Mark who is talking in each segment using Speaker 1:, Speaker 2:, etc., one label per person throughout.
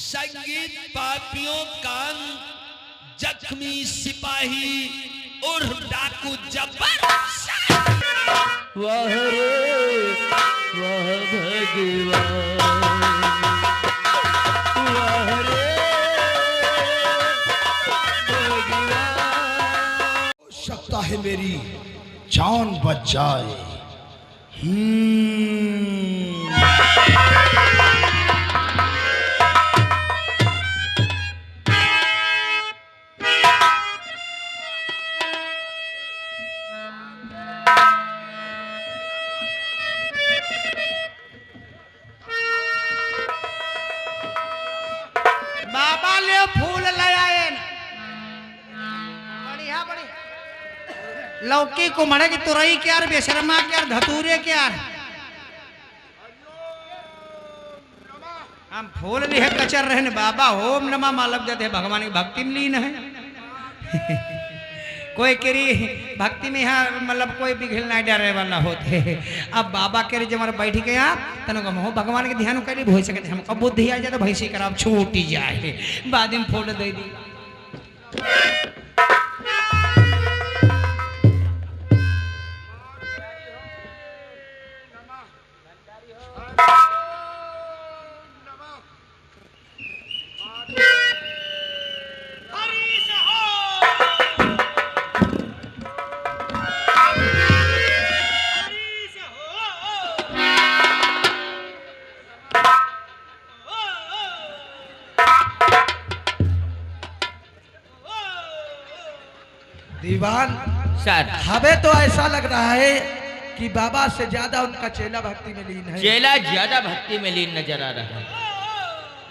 Speaker 1: संगीत पापियों कान जख्मी सिपाही और डाकू जब्बर।
Speaker 2: वाह रे वाह भगवान, वाह रे भगवान।
Speaker 3: सकता है मेरी जान बच जाए।
Speaker 4: बाबा ले फूल ले आए बढ़िया बढ़िया लौकी कुमड़े की तुरई क्या बेशरमा क्या धतूरे क्या हम फूल भी है कचर रहे ने बाबा ओम नमः मालक जाते हैं भगवान की भक्ति में लीन है। कोई केरी भक्ति में यहाँ मतलब कोई बिघल नहीं डरे वाला होते। अब बाबा केरी जब हमारे बैठ गया तनो कहो भगवान के ध्यान करी हो सके हमको बुद्धि आ जाए तो भैंसी कराब छूटी जाए बाद में फोड़ दे दी।
Speaker 3: दीवान
Speaker 2: सर
Speaker 3: हमें तो ऐसा लग रहा है कि बाबा से ज्यादा उनका चेला भक्ति में लीन है।
Speaker 2: चेला ज्यादा भक्ति में लीन नजर आ रहा है।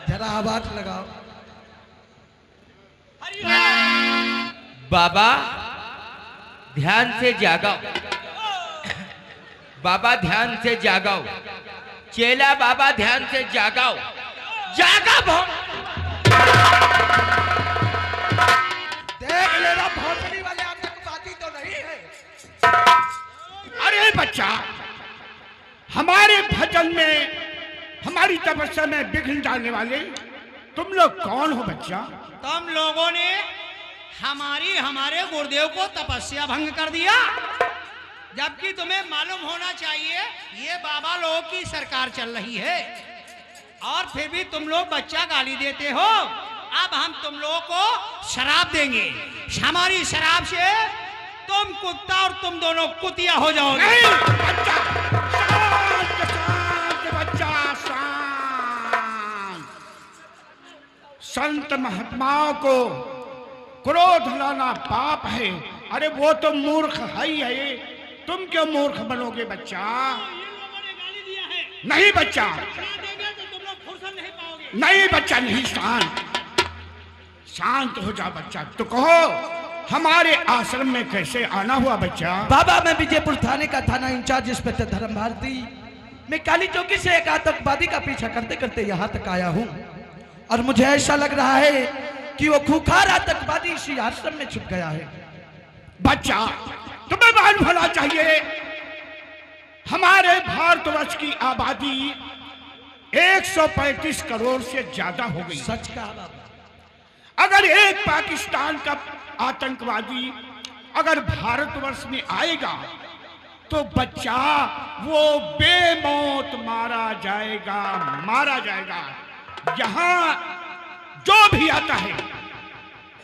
Speaker 3: जरा आवाज लगाओ।
Speaker 2: बाबा ध्यान से जागाओ, बाबा ध्यान से जागाओ, चेला बाबा ध्यान से जागाओ, जागा
Speaker 3: देख लेना भोसड़ी वाले आतंकवादी तो नहीं है।
Speaker 5: अरे बच्चा, हमारे भजन में हमारी तपस्या में विघ्न डालने वाले तुम लोग कौन हो बच्चा?
Speaker 4: तुम लोगों ने हमारे गुरुदेव को तपस्या भंग कर दिया, जबकि तुम्हें मालूम होना चाहिए ये बाबा लोगों की सरकार चल रही है और फिर भी तुम लोग बच्चा गाली देते हो। अब हम तुम लोगों को शराब देंगे, हमारी शराब से तुम कुत्ता और तुम दोनों कुतिया हो जाओगे।
Speaker 5: नहीं बच्चा, शांत शांत बच्चा शांत। संत महात्माओं को क्रोध लाना पाप है। अरे वो तो मूर्ख है ही है, तुम क्यों मूर्ख बनोगे बच्चा? नहीं बच्चा, नहीं बच्चा, नहीं शांत शांत हो जा बच्चा। तो कहो हमारे आश्रम में कैसे आना हुआ बच्चा?
Speaker 3: बाबा मैं विजयपुर थाने का थाना इंचार्ज इंस्पेक्टर धर्म भारती, मैं काली चौकी से एक आतंकवादी का पीछा करते करते यहाँ तक आया हूँ और मुझे ऐसा लग रहा है कि वो खूंखार आतंकवादी इसी आश्रम में छुप गया है।
Speaker 5: बच्चा तुम्हें मालूम होना चाहिए हमारे भारतवर्ष की आबादी 135 करोड़ से ज्यादा हो गई।
Speaker 3: सच कहा बाबा।
Speaker 5: अगर एक पाकिस्तान का आतंकवादी अगर भारतवर्ष में आएगा तो बच्चा वो बेमौत मारा जाएगा, मारा जाएगा। यहां जो भी आता है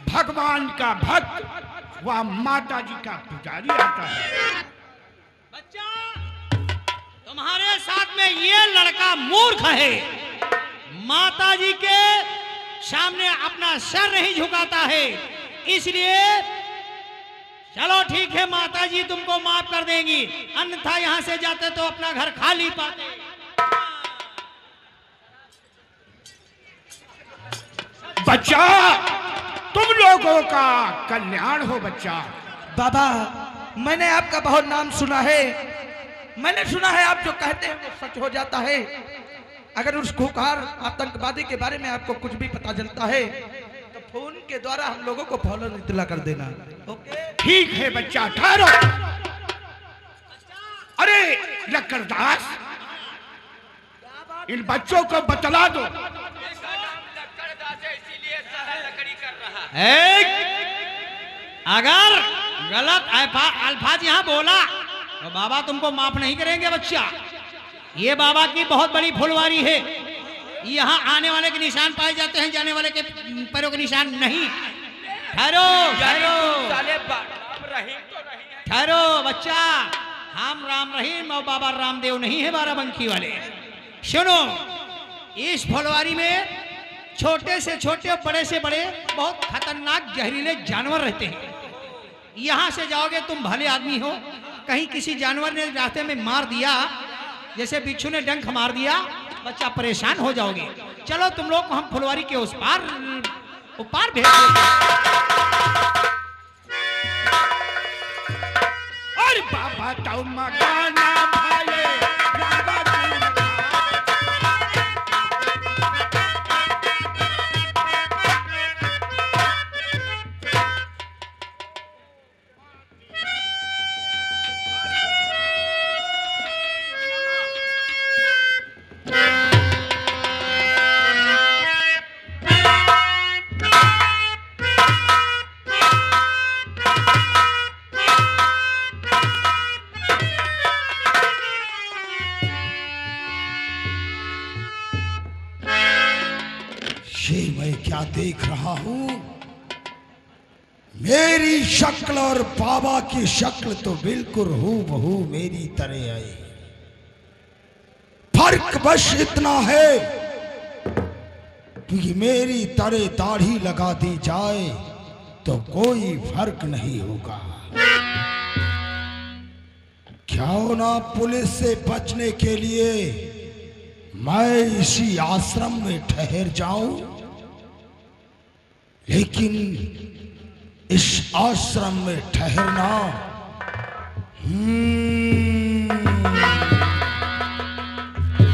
Speaker 5: भगवान का भक्त, वह माता जी का पुजारी आता है।
Speaker 4: बच्चा तुम्हारे साथ में ये लड़का मूर्ख है, माता जी के सामने अपना सर नहीं झुकाता है, इसलिए चलो ठीक है माता जी तुमको माफ कर देंगी, अन्यथा यहां से जाते तो अपना घर खाली पाते।
Speaker 5: बच्चा तुम लोगों का कल्याण हो बच्चा।
Speaker 3: बाबा मैंने आपका बहुत नाम सुना है, मैंने सुना है आप जो कहते हैं वो सच हो जाता है। अगर उस खूंखार आतंकवादी के बारे में आपको कुछ भी पता चलता है तो फोन के द्वारा हम लोगों को फौरन इत्तला कर देना। ओके
Speaker 5: ठीक है बच्चा, ठहरो। अरे लक्कड़दास, इन बच्चों को बतला दो
Speaker 4: अगर गलत अल्फाज यहाँ बोला तो बाबा तुमको माफ नहीं करेंगे बच्चा। ये बाबा की बहुत बड़ी फुलवारी है। यहाँ आने वाले के निशान पाए जाते हैं, जाने वाले के पैरों के निशान नहीं। ठहरो ठहरो ठहरो बच्चा, हम राम रहीम और बाबा रामदेव नहीं है बाराबंकी वाले। सुनो, इस फुलवारी में छोटे से छोटे और बड़े से बड़े बहुत खतरनाक जहरीले जानवर रहते हैं। यहाँ से जाओगे तुम भले आदमी हो, कहीं किसी जानवर ने रास्ते में मार दिया, जैसे बिच्छू ने डंक मार दिया, बच्चा परेशान हो जाओगे। चलो तुम लोग को हम फुलवारी के उस पार भेज देंगे।
Speaker 5: अरे बाबा तो मगाना भाले बाबा
Speaker 6: ये मैं क्या देख रहा हूं? मेरी शक्ल और बाबा की शक्ल तो बिल्कुल हूबहू मेरी तरह आई। फर्क बस इतना है कि मेरी तरह दाढ़ी लगा दी जाए तो कोई फर्क नहीं होगा। क्यों ना पुलिस से बचने के लिए मैं इसी आश्रम में ठहर जाऊं, लेकिन इस आश्रम में ठहरना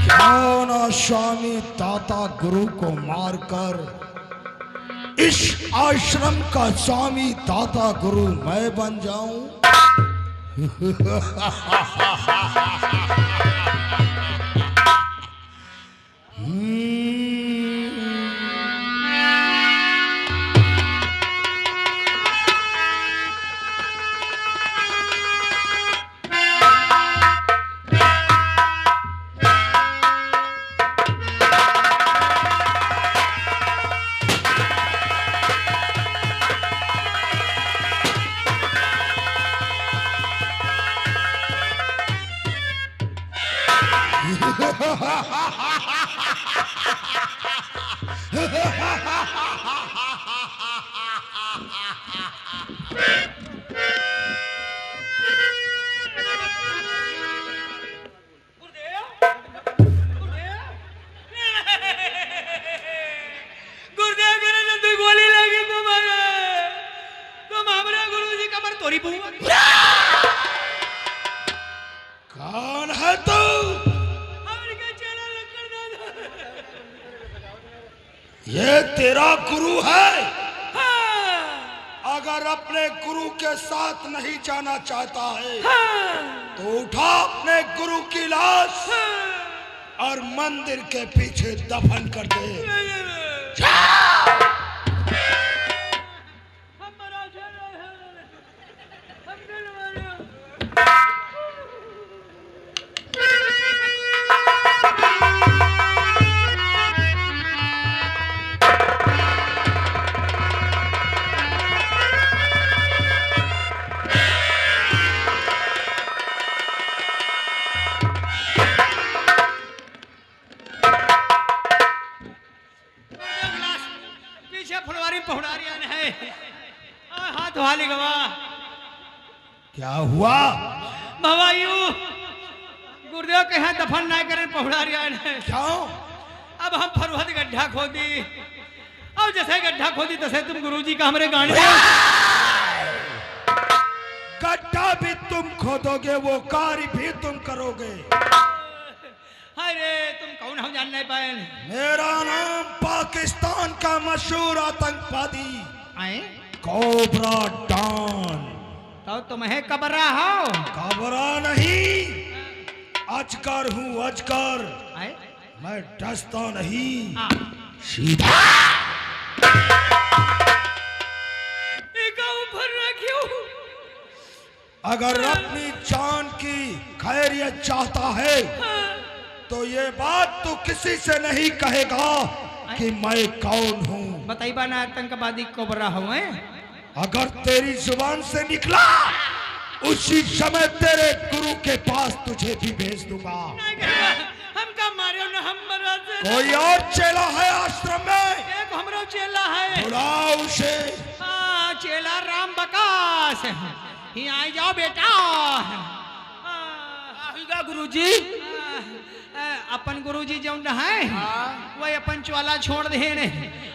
Speaker 6: क्यों ना स्वामी दाता गुरु को मारकर इस आश्रम का स्वामी दाता गुरु मैं बन जाऊं। कौन है तू? ये तेरा गुरु है? अगर अपने गुरु के साथ नहीं जाना चाहता है तो उठा अपने गुरु की लाश और मंदिर के पीछे दफन कर दे।
Speaker 4: हाथ वाली गवा
Speaker 6: क्या हुआ?
Speaker 4: भवायु गुरुदेव के यहाँ दफन नहीं करें पहुड़ारिया ने।
Speaker 6: क्यों?
Speaker 4: अब हम फरवत गड्ढा खोदी और जैसे गड्ढा खोदी तैसे तुम गुरुजी का हमारे गाने
Speaker 6: गड्ढा भी तुम खोदोगे, वो कार्य भी तुम करोगे।
Speaker 4: अरे तुम कौन हो जान नहीं पाए?
Speaker 6: मेरा नाम पाकिस्तान का मशहूर आतंकवादी
Speaker 4: आए
Speaker 6: कोबरा डॉन।
Speaker 4: तो तुम्हें कबरा हो?
Speaker 6: कबरा नहीं, अजगर हूँ अजगर।
Speaker 4: आए
Speaker 6: मैं डरता नहीं,
Speaker 4: हाँ।
Speaker 6: सीधा अगर अपनी जान की खैरियत चाहता है तो ये बात तू किसी से नहीं कहेगा कि मैं कौन हूँ।
Speaker 4: बताई बा ना आतंकवादी कोबरा हुए।
Speaker 6: अगर तेरी जुबान से निकला उसी समय तेरे गुरु के पास तुझे भी भेज दूंगा।
Speaker 4: हमका मारो ना, हम मरा से
Speaker 6: कोई और चेला है आश्रम में?
Speaker 4: एक हमरो चेला है।
Speaker 6: बुलाओ उसे।
Speaker 4: हाँ, चेला राम बकास। यहाँ आई जाओ बेटा।
Speaker 2: गुरुजी
Speaker 4: अपन गुरुजी जो है वही अपन ज्वाला छोड़ दे ने।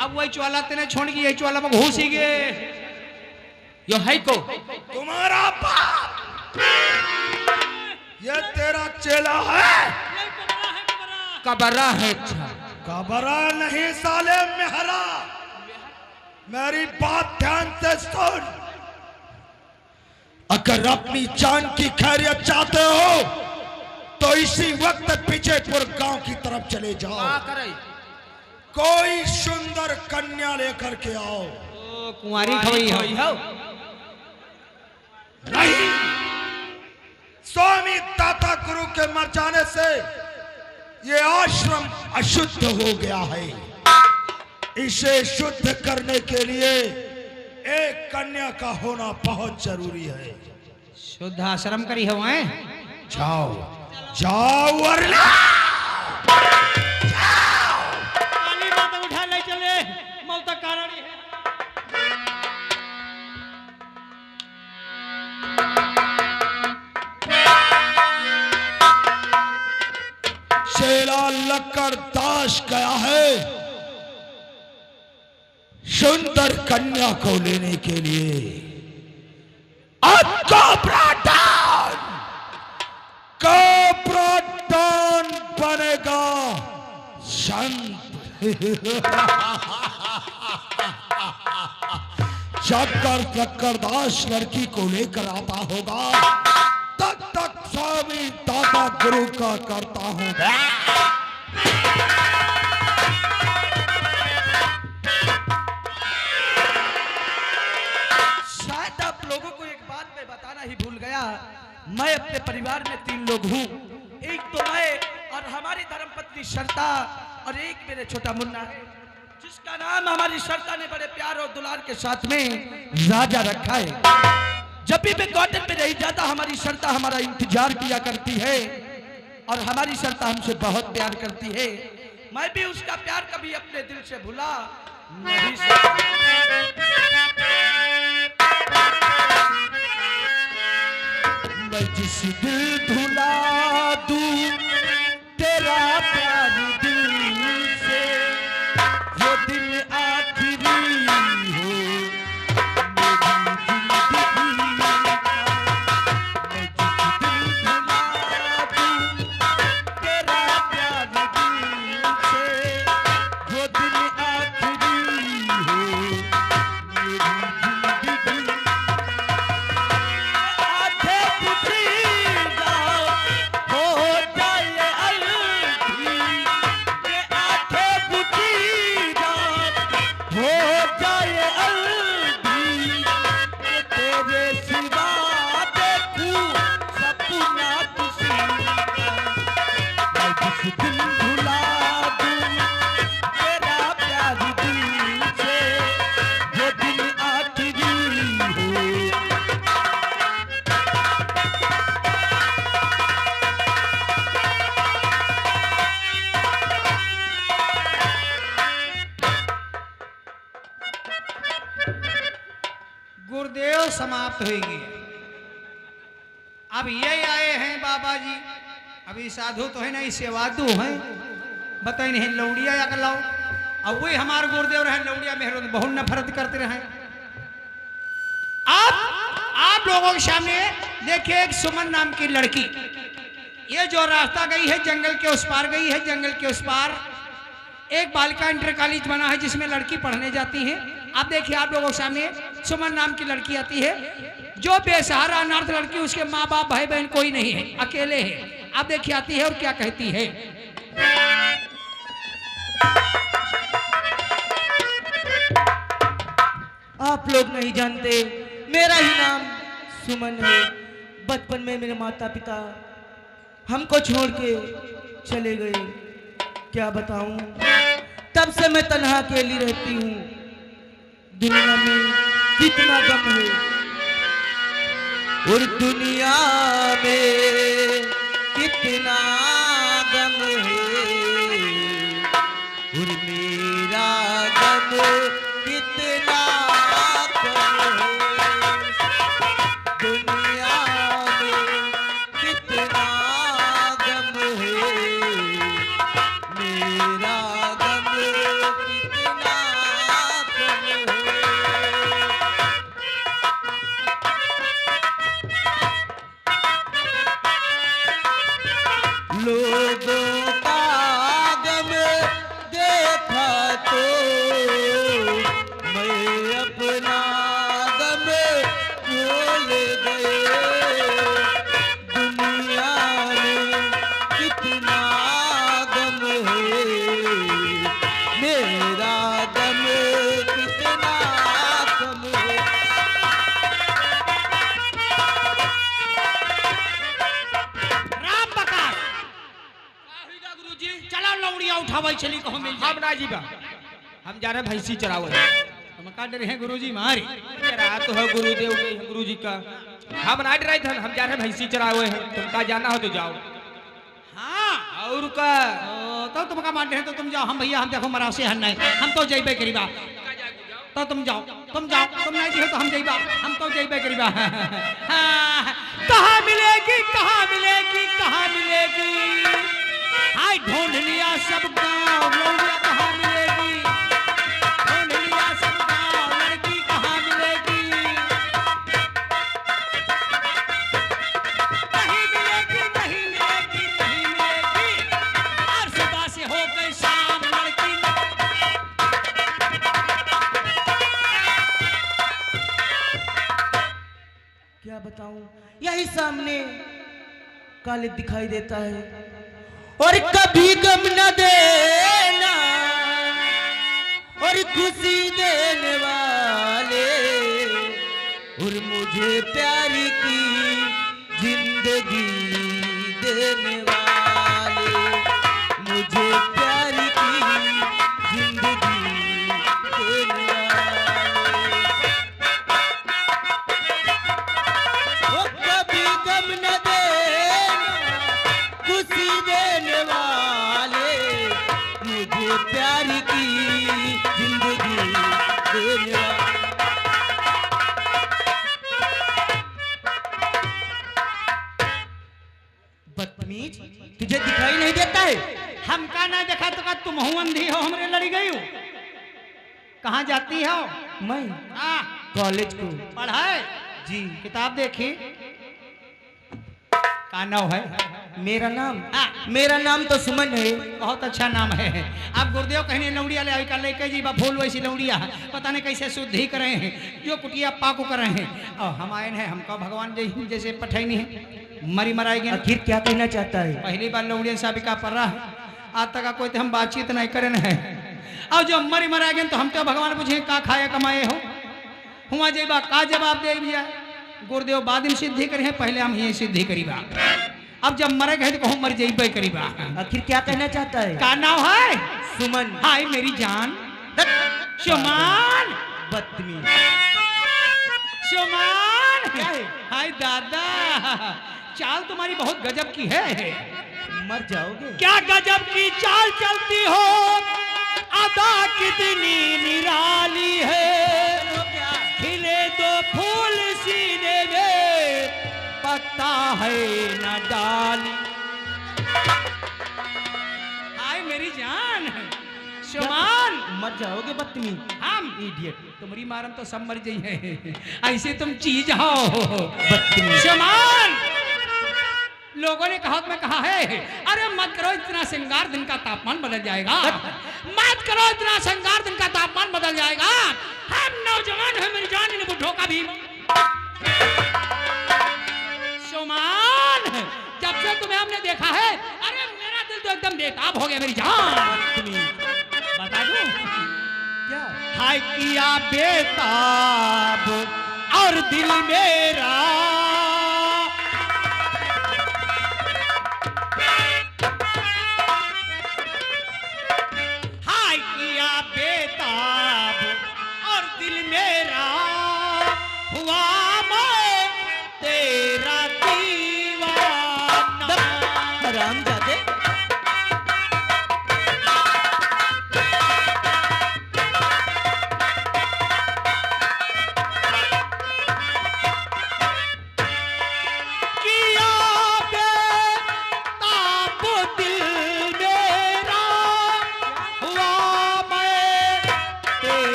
Speaker 4: अब वही ज्वाला तेने छोड़ गई, ज्वाला में घुस ही गए।
Speaker 2: यो है को
Speaker 6: तुम्हारा बाप ये तेरा चेला है?
Speaker 2: कबरा है। अच्छा
Speaker 6: कबरा नहीं साले मेहरा। मेरी बात ध्यान से सुन। अगर अपनी जान की खैरियत चाहते हो तो इसी वक्त पीछेपुर गांव की तरफ चले जाओ। कोई सुंदर कन्या लेकर के आओ।
Speaker 4: कुंवारी खवई हो।
Speaker 6: नहीं, स्वामी दाता गुरु के मर जाने से ये आश्रम अशुद्ध हो गया है। इसे शुद्ध करने के लिए एक कन्या का होना बहुत जरूरी है।
Speaker 4: शुद्ध आश्रम करी हो हैं?
Speaker 6: जाओ जाओ वरना
Speaker 4: काली माता उठा ले चले, मौत कारण है।
Speaker 6: चेला लक्कड़ दास गया है सुंदर कन्या को लेने के लिए। कब्रदान बनेगा संत। जब कर लक्कड़दास लड़की को लेकर आता होगा तब तक स्वामी दादा गुरु का करता हूं।
Speaker 3: शायद आप लोगों को एक बात मैं बताना ही भूल गया। मैं अपने परिवार में 3 लोग हूँ। एक तो मैं और हमारी धर्मपत्नी शर्ता और एक मेरे छोटा मुन्ना है, जिसका नाम हमारी शर्ता ने बड़े प्यार और दुलार के साथ में राजा रखा है। जब भी मैं क्वार्टर में रही जाता हमारी शर्ता हमारा इंतजार किया करती है और हमारी शर्ता हमसे बहुत प्यार करती है। मैं भी उसका प्यार कभी अपने दिल से भुला नहीं सकता। मैं जिस दिल भुला दूं तेरा प्यार दिल से, वो दिल आखिरी हो मेरी जिंदगी का। मैं जिस दिल भुला दूं तेरा प्यार दिल से, वो दिल आखिरी हो मेरी जिंदगी। आधे बुझीगा हो जाए अलगी, ये आधे बुझीगा हो जाए अलगी, ये तेरे सिवा देखूं सपना किसी का। मैं जिस दिन भुला दूं तेरा प्यार दिल से, वो दिन आखिरी हो।
Speaker 4: गुरुदेव समाप्त हो गए। अब ये आए हैं बाबा जी। अभी साधु तो है नहीं, सेवादु हैं। बताई नहीं लौड़िया या लाओ। अब वही हमारे गुरुदेव रहे लौड़िया मेहरो बहुत नफरत करते रहे। आप लोगों के सामने देखिए एक सुमन नाम की लड़की, ये जो रास्ता गई है जंगल के उस पार गई है। जंगल के उस पार एक बालिका इंटर कॉलेज बना है जिसमें लड़की पढ़ने जाती है। आप देखिए आप लोगों के सामने सुमन नाम की लड़की आती है, जो बेसहारा अनाथ लड़की, उसके माँ बाप भाई बहन कोई नहीं है, अकेले है। आप देखिए आती है और क्या कहती है।
Speaker 3: आप लोग नहीं जानते, मेरा ही नाम सुमन है। बचपन में मेरे माता पिता हमको छोड़ के चले गए। क्या बताऊं, तब से मैं तन्हा अकेली रहती हूँ। दुनिया में कितना गम है और दुनिया में कितना गम है और मेरा गम कितना गम है। दुनिया में कितना गम है, मेरा गम कितना गम है। लोगों का गम देखा तो मैं अपना गम भूल गए। दुनिया में कितना गम है, मेरा गम कितना गम है।
Speaker 4: राम बकार
Speaker 2: गुरुजी
Speaker 4: चलो लौड़िया उठावल चली कहो मिल जाए।
Speaker 2: हम ना जीबा, हम जा रहे भैंसी चरावे।
Speaker 4: तुम का डर है गुरुजी मारी?
Speaker 2: रात तो है गुरुदेव के गुरुजी का, हम ना डराए थे, हम जा रहे भैंसी चरावे हैं। तुमका जाना हो तो जाओ।
Speaker 4: हाँ
Speaker 2: और का
Speaker 4: तो तुम का मान रहे तो तुम जाओ, हम भैया हम देखो मरासे हन नहीं, हम तो जइबे करीबा। तो तुम जाओ, तुम नहीं जी तो हम जइबा, हम तो जइबे करीबा। हाँ, कहाँ मिलेगी कहाँ मिलेगी कहाँ मिलेगी? हाय ढूंढ लिया सब गाँव, लौड़िया कहाँ मिलेगी? ढूंढ लिया सब गाँव, लड़की कहाँ मिलेगी? नहीं मिलेगी नहीं मिलेगी नहीं मिलेगी। और सुबह से हो गई शाम, लड़की
Speaker 3: क्या बताऊं, यही सामने काले दिखाई देता है। और कभी गम न देना और खुशी देने वाले, और मुझे प्यार की जिंदगी देने वाले, मुझे प्यार की जिंदगी देने वाले। वो कभी गम न देना खुशी देने वाले, मुझे प्यार की जिंदगी देने वाले। बदतमीज, तुझे दिखाई नहीं देता है?
Speaker 4: हमका ना देखा तो का तुम हूँ अंधी हो, हमरे लड़ी गई हो। कहाँ जाती हो?
Speaker 3: मैं
Speaker 4: हाँ
Speaker 3: कॉलेज को।
Speaker 4: पढ़ाए
Speaker 3: जी,
Speaker 4: किताब देखी। का नाम है?
Speaker 3: मेरा नाम
Speaker 4: हाँ।
Speaker 3: मेरा नाम तो सुमन है।
Speaker 4: बहुत अच्छा नाम है। आप गुरुदेव कहने लौड़िया ले आई लेके जी बा फूल वैसी लौड़िया पता नहीं कैसे शुद्धि कर रहे हैं, जो कुटिया पाको कर रहे हैं। और हम आए हैं, हमका भगवान जैसे पठैनी है मरी मराएगी।
Speaker 3: आखिर क्या कहना चाहता है?
Speaker 4: पहली बार लौड़िया साबिका पड़ रहा है, आज तक कोई तो हम बातचीत नहीं करे है। और जो मरी मराएगी तो हम तो भगवान पूछे का खाए कमाए हो, हुआ जेबा का जवाब दे दिया। गुरुदेव बादिन सिद्धि करे हैं, पहले हम ये सिद्धि करीबा। अब जब मरे गए तो कहूँ मर जाइबे करीबा।
Speaker 3: आखिर क्या कहना चाहता है?
Speaker 4: का नाम है?
Speaker 3: सुमन।
Speaker 4: हाय मेरी जान सुमन।
Speaker 3: बदतमीज।
Speaker 4: सुमन हाय दादा, चाल तुम्हारी बहुत गजब की है।
Speaker 3: मर जाओगे।
Speaker 4: क्या गजब की चाल चलती हो, अदा कितनी निराली है। खिले दो फूल सीने में, पत्ता है न डाली। हाय मेरी जान सुमन।
Speaker 3: मर जाओगे बदतमीज।
Speaker 4: हम इडियट, तुम्हारी मारम तो सब मर गई है, ऐसे तुम चीज हो
Speaker 3: बदतमीज।
Speaker 4: सुमन। लोगों ने कहा मैं कहा है, अरे मत करो इतना श्रृंगार, दिन का तापमान बदल जाएगा। मत करो इतना श्रृंगार, दिन का तापमान बदल जाएगा। हम नौजवान हैं मेरी जान, इन बुढ़ों का भी। सुमन, जब से तुम्हें हमने देखा है, अरे मेरा दिल तो एकदम बेताब हो गया मेरी जान। बता दूं
Speaker 3: क्या?
Speaker 4: हाय किया बेताब और दिल मेरा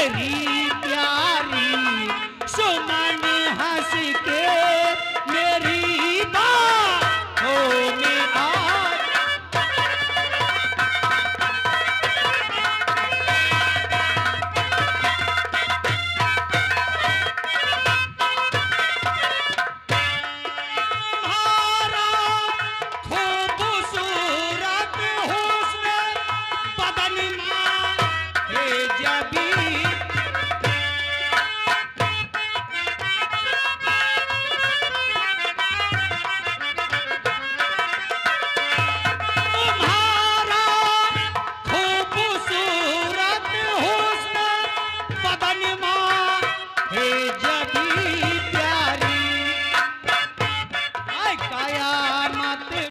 Speaker 4: मेरी प्यारी सुमन हंस के मेरी बाहों में आ। जबी